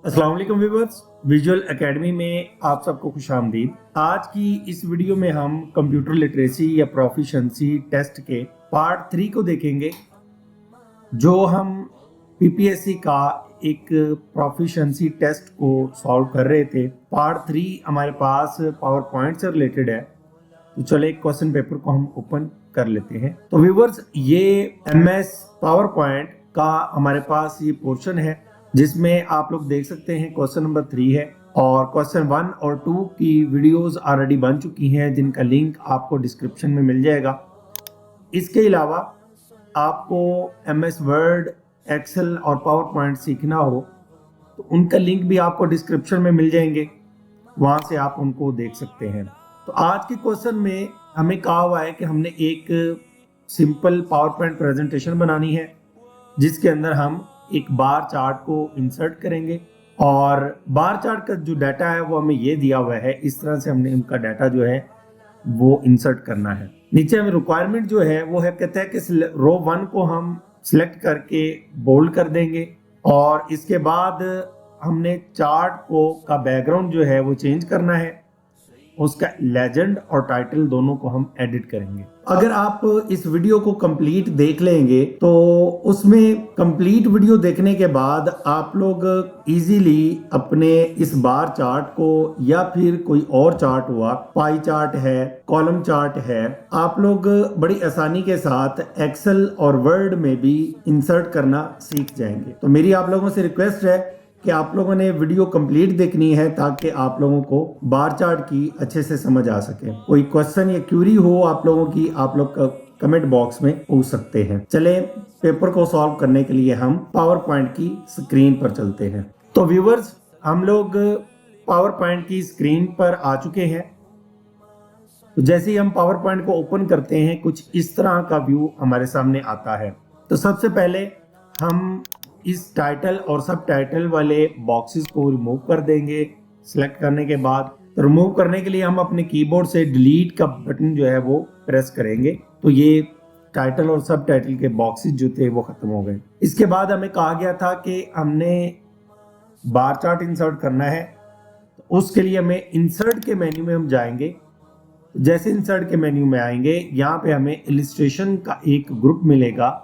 अस्सलाम वालेकुम viewers, visual academy में आप सबको खुशामदीद। आज की इस वीडियो में हम कंप्यूटर लिटरेसी या प्रोफिशिएंसी टेस्ट के पार्ट 3 को देखेंगे। जो हम पीपीएससी का एक प्रोफिशिएंसी टेस्ट को सॉल्व कर रहे थे। पार्ट 3 हमारे पास पावर पॉइंट से रिलेटेड है। तो चले क्वेश्चन पेपर को हम ओपन कर लेते हैं। तो व्यूअर्स, ये एमएस पावर पॉइंट का हमारे पास ये पोर्शन है जिसमें आप लोग देख सकते हैं क्वेश्चन नंबर 3 है और क्वेश्चन 1 और 2 की वीडियोस ऑलरेडी बन चुकी हैं जिनका लिंक आपको डिस्क्रिप्शन में मिल जाएगा। इसके अलावा आपको एमएस वर्ड, एक्सेल और पावर पॉइंट सीखना हो तो उनका लिंक भी आपको डिस्क्रिप्शन में मिल जाएंगे, वहां से आप उनको देख सकते हैं। तो आज के क्वेश्चन में हमें कहा हुआ है कि हमने एक सिंपल पावर पॉइंट प्रेजेंटेशन बनानी है जिसके अंदर हम एक बार चार्ट को इंसर्ट करेंगे और बार चार्ट का जो डाटा है वो हमें ये दिया हुआ है। इस तरह से हमने उनका डाटा जो है वो इंसर्ट करना है। नीचे हमें रिक्वायरमेंट जो है वो है, कहते हैं कि रो 1 को हम सिलेक्ट करके बोल्ड कर देंगे और इसके बाद हमने चार्ट को का बैकग्राउंड जो है वो चेंज करना है। उसका लेजेंड और टाइटल दोनों को हम एडिट करेंगे। अगर आप इस वीडियो को कंप्लीट देख लेंगे तो उसमें कंप्लीट वीडियो देखने के बाद आप लोग इजीली अपने इस बार चार्ट को या फिर कोई और चार्ट हुआ, पाई चार्ट है, कॉलम चार्ट है, आप लोग बड़ी आसानी के साथ एक्सेल और वर्ड में भी इंसर्ट करना सीख जाएंगे। तो मेरी आप लोगों से रिक्वेस्ट है कि आप लोगों ने वीडियो कंप्लीट देखनी है ताकि आप लोगों को बार चार्ट की अच्छे से समझ आ सके। कोई क्वेश्चन या क्यूरी हो आप लोगों की, आप लोग कमेंट बॉक्स में पूछ सकते हैं। चले पेपर को सॉल्व करने के लिए हम पावर पॉइंट की स्क्रीन पर चलते हैं। तो व्यूअर्स, हम लोग पावर पॉइंट की स्क्रीन पर आ चुके हैं। तो जैसे ही हम पावर पॉइंट को ओपन करते हैं कुछ इस तरह का व्यू हमारे सामने आता है। तो सबसे पहले हम इस टाइटल और सब टाइटल वाले बॉक्सेस को रिमूव कर देंगे। सिलेक्ट करने के बाद तो रिमूव करने के लिए हम अपने कीबोर्ड से डिलीट का बटन जो है वो प्रेस करेंगे। तो ये टाइटल और सब टाइटल के बॉक्सेस जो थे वो खत्म हो गए। इसके बाद हमें कहा गया था कि हमने बार चार्ट इंसर्ट करना है। तो उसके लिए हमें इंसर्ट के मेन्यू में हम जाएंगे। जैसे इंसर्ट के मेन्यू में आएंगे, यहाँ पे हमें इलिस्ट्रेशन का एक ग्रुप मिलेगा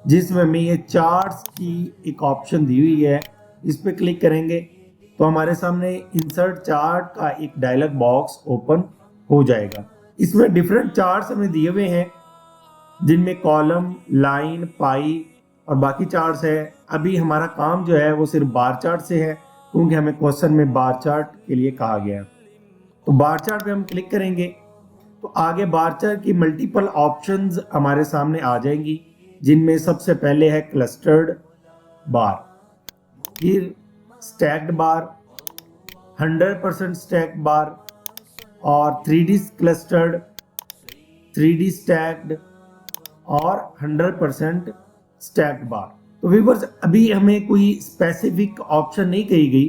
जिसमें हमें ये चार्ट्स की एक ऑप्शन दी हुई है। इस पे क्लिक करेंगे तो हमारे सामने इंसर्ट चार्ट का एक डायलॉग बॉक्स ओपन हो जाएगा। इसमें डिफरेंट चार्ट्स हमें दिए हुए हैं जिनमें कॉलम, लाइन, पाई और बाकी चार्ट्स है। अभी हमारा काम जो है वो सिर्फ बार चार्ट से है क्योंकि हमें क्वेश्चन में बार चार्ट के लिए कहा गया है। तो बार चार्ट पे हम क्लिक करेंगे तो आगे बार चार्ट की मल्टीपल ऑप्शंस हमारे सामने आ जाएंगी जिनमें सबसे पहले है क्लस्टर्ड बार, फिर स्टैक्ड बार, 100% स्टैक्ड बार और 3D क्लस्टर्ड, 3D स्टैक्ड और 100% स्टैक्ड बार। तो व्यूअर्स, अभी हमें कोई स्पेसिफिक ऑप्शन नहीं कही गई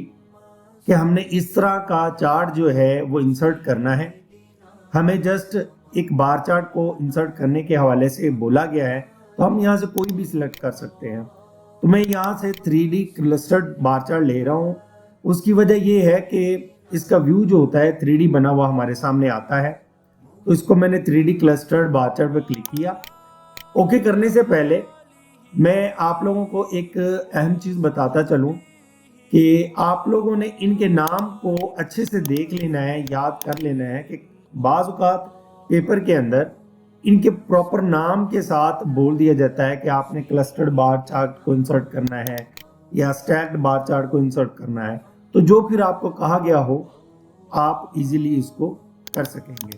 कि हमने इस तरह का चार्ट जो है वो इंसर्ट करना है। हमें जस्ट एक बार चार्ट को इंसर्ट करने के हवाले से बोला गया है तो हम यहाँ से कोई भी सिलेक्ट कर सकते हैं। तो मैं यहाँ से 3D क्लस्टर्ड बार चार्ट ले रहा हूँ। उसकी वजह ये है कि इसका व्यू जो होता है 3D बना हुआ हमारे सामने आता है। तो इसको मैंने 3D क्लस्टर्ड बार चार्ट पर क्लिक किया। ओके करने से पहले मैं आप लोगों को एक अहम चीज़ बताता चलूँ कि आप लोगों ने इनके नाम को अच्छे से देख लेना है, याद कर लेना है कि बाज़ औक़ात पेपर के अंदर इनके प्रॉपर नाम के साथ बोल दिया जाता है कि आपने क्लस्टर्ड बार चार्ट को इंसर्ट करना है या स्टैक्ड बार चार्ट को इंसर्ट करना है। तो जो फिर आपको कहा गया हो आप इजीली इसको कर सकेंगे।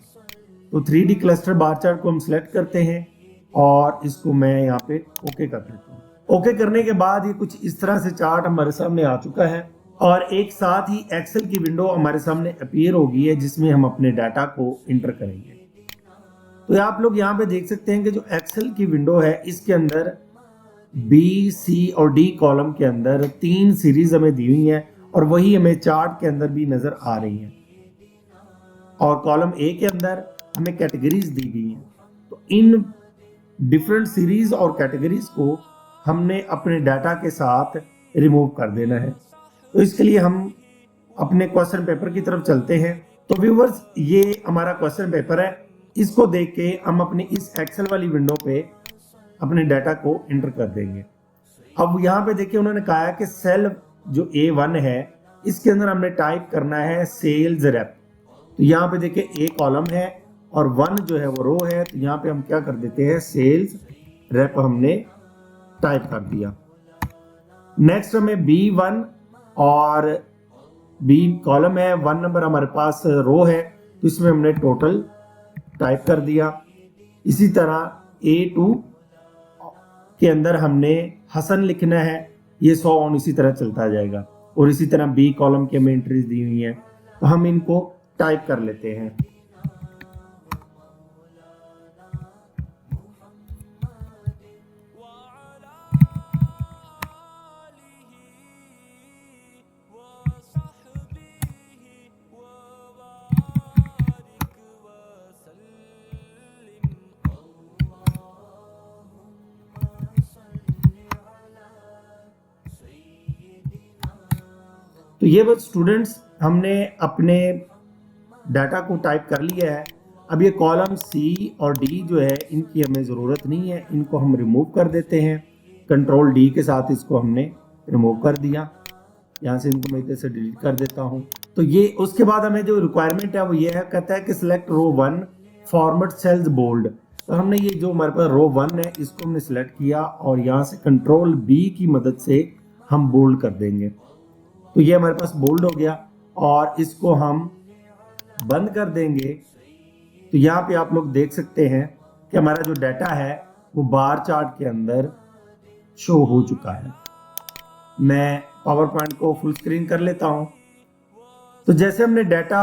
तो 3D क्लस्टर बार चार्ट को हम सिलेक्ट करते हैं और इसको मैं यहाँ पे ओके कर देता हूँ। ओके करने के बाद ये कुछ इस तरह से चार्ट हमारे सामने आ चुका है और एक साथ ही एक्सेल की विंडो हमारे सामने अपीयर होगी है जिसमें हम अपने डाटा को इंटर करेंगे। तो आप लोग यहाँ पे देख सकते हैं कि जो एक्सेल की विंडो है इसके अंदर बी, सी और डी कॉलम के अंदर 3 सीरीज हमें दी हुई है और वही हमें चार्ट के अंदर भी नजर आ रही है। और कॉलम ए के अंदर हमें कैटेगरीज दी गई हैं। तो इन डिफरेंट सीरीज और कैटेगरीज को हमने अपने डाटा के साथ रिमूव कर देना है। तो इसके लिए हम अपने क्वेश्चन पेपर की तरफ चलते हैं। तो व्यूवर्स, ये हमारा क्वेश्चन पेपर है। इसको देख के हम अपनी इस एक्सेल वाली विंडो पे अपने डाटा को एंटर कर देंगे। अब यहाँ पे देखिए उन्होंने कहा है कि सेल जो A1 है इसके अंदर हमने टाइप करना है सेल्स रेप। तो यहाँ पे देखिए A कॉलम है और 1 जो है वो रो है। तो यहाँ पे हम क्या कर देते हैं, सेल्स रेप हमने टाइप कर दिया। नेक्स्ट हमें B1 और B कॉलम है, 1 नंबर हमारे पास रो है, तो इसमें हमने टोटल टाइप कर दिया। इसी तरह A2 के अंदर हमने हसन लिखना है, ये 100 ऑन इसी तरह चलता जाएगा। और इसी तरह B कॉलम की हमें एंट्रीज दी हुई हैं, तो हम इनको टाइप कर लेते हैं। तो ये बस स्टूडेंट्स हमने अपने डाटा को टाइप कर लिया है। अब ये कॉलम सी और डी जो है इनकी हमें ज़रूरत नहीं है, इनको हम रिमूव कर देते हैं। कंट्रोल डी के साथ इसको हमने रिमूव कर दिया। यहाँ से इनको मैं इधर से डिलीट कर देता हूँ। तो ये उसके बाद हमें जो रिक्वायरमेंट है वो ये है, कहता है कि सिलेक्ट रो 1 फॉर्मेट सेल्स बोल्ड। तो हमने ये जो हमारे पास रो 1 है इसको हमने सिलेक्ट किया और यहाँ से कंट्रोल बी की मदद से हम बोल्ड कर देंगे। तो ये हमारे पास बोल्ड हो गया और इसको हम बंद कर देंगे। तो यहाँ पे आप लोग देख सकते हैं कि हमारा जो डाटा है वो बार चार्ट के अंदर शो हो चुका है। मैं पावर पॉइंट को फुल स्क्रीन कर लेता हूँ। तो जैसे हमने डाटा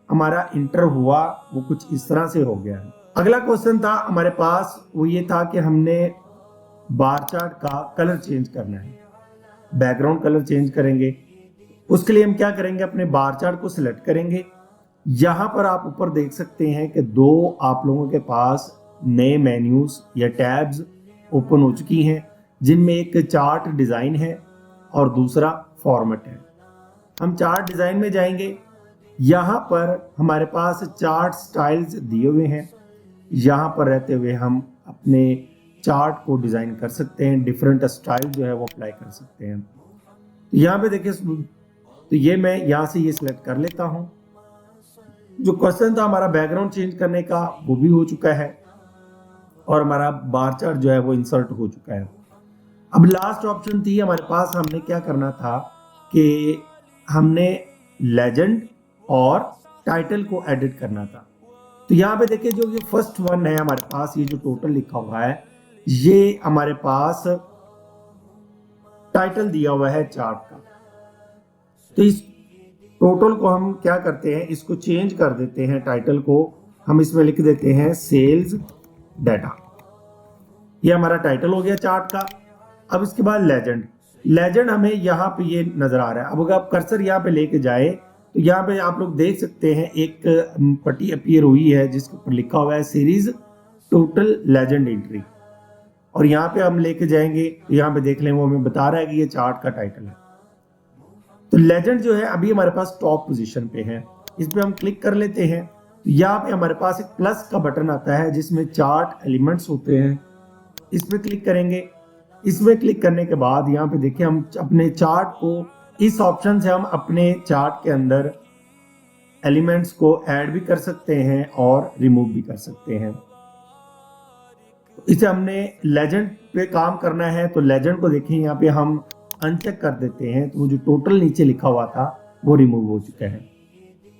हमारा इंटर हुआ वो कुछ इस तरह से हो गया है। अगला क्वेश्चन था हमारे पास, वो ये था कि हमने बार चार्ट का कलर चेंज करना है, बैकग्राउंड कलर चेंज करेंगे। उसके लिए हम क्या करेंगे, अपने बार चार्ट को सिलेक्ट करेंगे। यहां पर आप ऊपर देख सकते हैं कि दो आप लोगों के पास नए मेन्यूज या टैब्स ओपन हो चुकी हैं, जिनमें एक चार्ट डिजाइन है और दूसरा फॉर्मेट है। हम चार्ट डिजाइन में जाएंगे। यहां पर हमारे पास चार्ट स्टाइल्स दिए हुए हैं। यहां पर रहते हुए हम अपने चार्ट को डिजाइन कर सकते हैं, डिफरेंट स्टाइल जो है वो अप्लाई कर सकते हैं। तो यहाँ पे देखिए, तो ये मैं यहाँ से ये सिलेक्ट कर लेता हूँ। जो क्वेश्चन था हमारा बैकग्राउंड चेंज करने का वो भी हो चुका है और हमारा बार चार्ट जो है वो इंसर्ट हो चुका है। अब लास्ट ऑप्शन थी हमारे पास, हमने क्या करना था कि हमने लेजेंड और टाइटल को एडिट करना था। तो यहाँ पे देखिए जो ये फर्स्ट वन है हमारे पास, ये जो टोटल लिखा हुआ है ये हमारे पास टाइटल दिया हुआ है चार्ट का। तो इस टोटल को हम क्या करते हैं, इसको चेंज कर देते हैं। टाइटल को हम इसमें लिख देते हैं सेल्स डाटा। ये हमारा टाइटल हो गया चार्ट का। अब इसके बाद लेजेंड हमें यहाँ पे ये नजर आ रहा है। अब अगर आप कर्सर यहाँ पे लेके जाए तो यहाँ पे आप लोग देख सकते हैं एक पट्टी अपीयर हुई है जिसके ऊपर लिखा हुआ है सीरीज टोटल लेजेंड एंट्री। और यहाँ पे हम लेके जाएंगे तो यहाँ पे देख लें वो हमें बता रहा है कि ये चार्ट का टाइटल है। तो लेजेंड जो है अभी हमारे पास टॉप पोजीशन पे है, इस पे हम क्लिक कर लेते हैं। तो यहाँ पे हमारे पास एक प्लस का बटन आता है जिसमें चार्ट एलिमेंट्स होते हैं, इस पे क्लिक करेंगे। इसमें क्लिक करने के बाद यहाँ पे देखिए हम अपने चार्ट को, इस ऑप्शन से हम अपने चार्ट के अंदर एलिमेंट्स को ऐड भी कर सकते हैं और रिमूव भी कर सकते हैं। इसे हमने लेजेंड पे काम करना है तो लेजेंड को देखिए यहाँ पे हम अनचेक कर देते हैं, तो वो जो टोटल नीचे लिखा हुआ था वो रिमूव हो चुका है।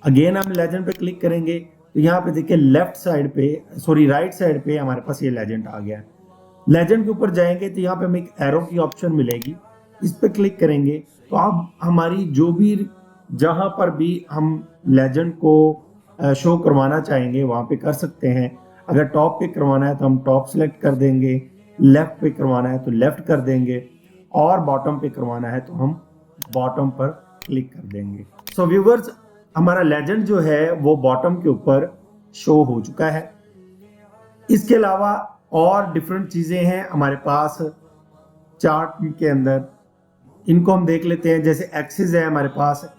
अगेन हम लेजेंड पे क्लिक करेंगे तो यहाँ पे देखिए लेफ्ट साइड पे, सॉरी राइट साइड पे हमारे पास ये लेजेंड आ गया है। लेजेंड के ऊपर जाएंगे तो यहाँ पे हमें एक एरो की ऑप्शन मिलेगी, इस पे क्लिक करेंगे तो आप हमारी जो भी, जहां पर भी हम लेजेंड को शो करवाना चाहेंगे वहां पे कर सकते हैं। अगर टॉप पे करवाना है तो हम टॉप सेलेक्ट कर देंगे, लेफ्ट पे करवाना है तो लेफ्ट कर देंगे और बॉटम पे करवाना है तो हम बॉटम पर क्लिक कर देंगे। सो व्यूवर्स, हमारा लेजेंड जो है वो बॉटम के ऊपर शो हो चुका है। इसके अलावा और डिफरेंट चीजें हैं हमारे पास चार्ट के अंदर। इनको हम देख लेते हैं। जैसे एक्सिस है हमारे पास,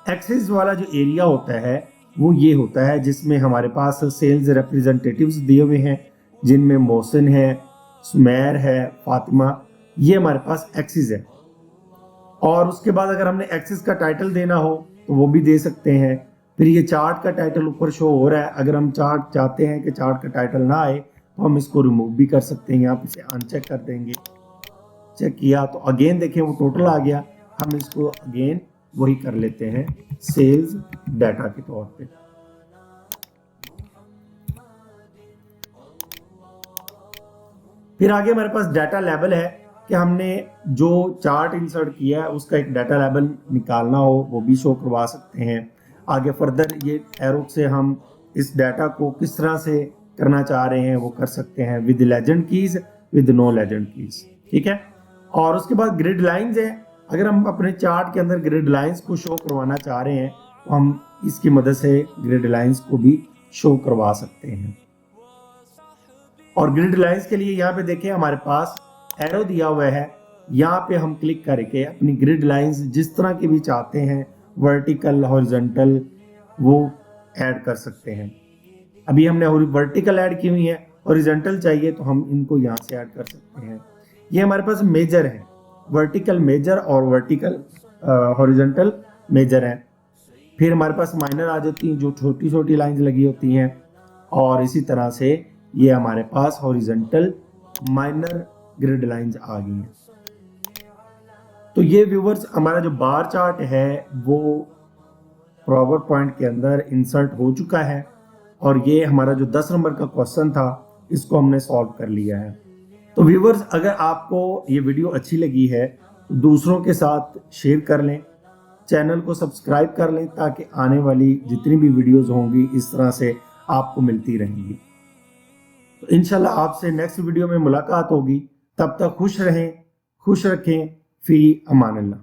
एक्सिस वाला जो एरिया होता है वो ये होता है जिसमें हमारे पास सेल्स रिप्रेजेंटेटिव्स दिए हुए हैं, जिनमें मोहसिन है, सुमेर है, फातिमा, ये हमारे पास एक्सिस है। और उसके बाद अगर हमने एक्सिस का टाइटल देना हो तो वो भी दे सकते हैं। फिर ये चार्ट का टाइटल ऊपर शो हो रहा है, अगर हम चार्ट चाहते हैं कि चार्ट का टाइटल ना आए तो हम इसको रिमूव भी कर सकते हैं। यहाँ पे से अनचेक कर देंगे, चेक किया तो अगेन देखें वो टोटल आ गया। हम इसको अगेन वही कर लेते हैं सेल्स डाटा के तौर पे। फिर आगे हमारे पास डाटा लेवल है कि हमने जो चार्ट इंसर्ट किया है उसका एक डाटा लेवल निकालना हो वो भी शो करवा सकते हैं। आगे फर्दर ये एरो से हम इस डाटा को किस तरह से करना चाह रहे हैं वो कर सकते हैं, with legend keys, with no legend keys, ठीक है। और उसके बाद ग्रिड लाइंस है, अगर हम अपने चार्ट के अंदर ग्रिड लाइंस को शो करवाना चाह रहे हैं तो हम इसकी मदद से ग्रिड लाइंस को भी शो करवा सकते हैं। और ग्रिड लाइंस के लिए यहाँ पे देखें हमारे पास एरो दिया हुआ है, यहाँ पे हम क्लिक करके अपनी ग्रिड लाइंस जिस तरह की भी चाहते हैं, वर्टिकल, हॉरिजॉन्टल, वो ऐड कर सकते हैं। अभी हमने वर्टिकल ऐड की हुई है, हॉरिजॉन्टल चाहिए तो हम इनको यहाँ से ऐड कर सकते हैं। ये हमारे पास मेजर है, वर्टिकल मेजर और वर्टिकल हॉरिजॉन्टल मेजर है। फिर हमारे पास माइनर आ जाती हैं जो छोटी छोटी लाइंस लगी होती हैं, और इसी तरह से ये हमारे पास हॉरिजॉन्टल माइनर ग्रिड लाइंस आ गई हैं। तो ये व्यूवर्स हमारा जो बार चार्ट है वो पावर पॉइंट के अंदर इंसर्ट हो चुका है, और ये हमारा जो 10 नंबर का क्वेश्चन था इसको हमने सॉल्व कर लिया है। तो व्यूवर्स अगर आपको ये वीडियो अच्छी लगी है तो दूसरों के साथ शेयर कर लें, चैनल को सब्सक्राइब कर लें ताकि आने वाली जितनी भी वीडियोस होंगी इस तरह से आपको मिलती रहेंगी। तो इंशाल्लाह आपसे नेक्स्ट वीडियो में मुलाकात होगी। तब तक खुश रहें, खुश रखें, फी अमान अल्लाह।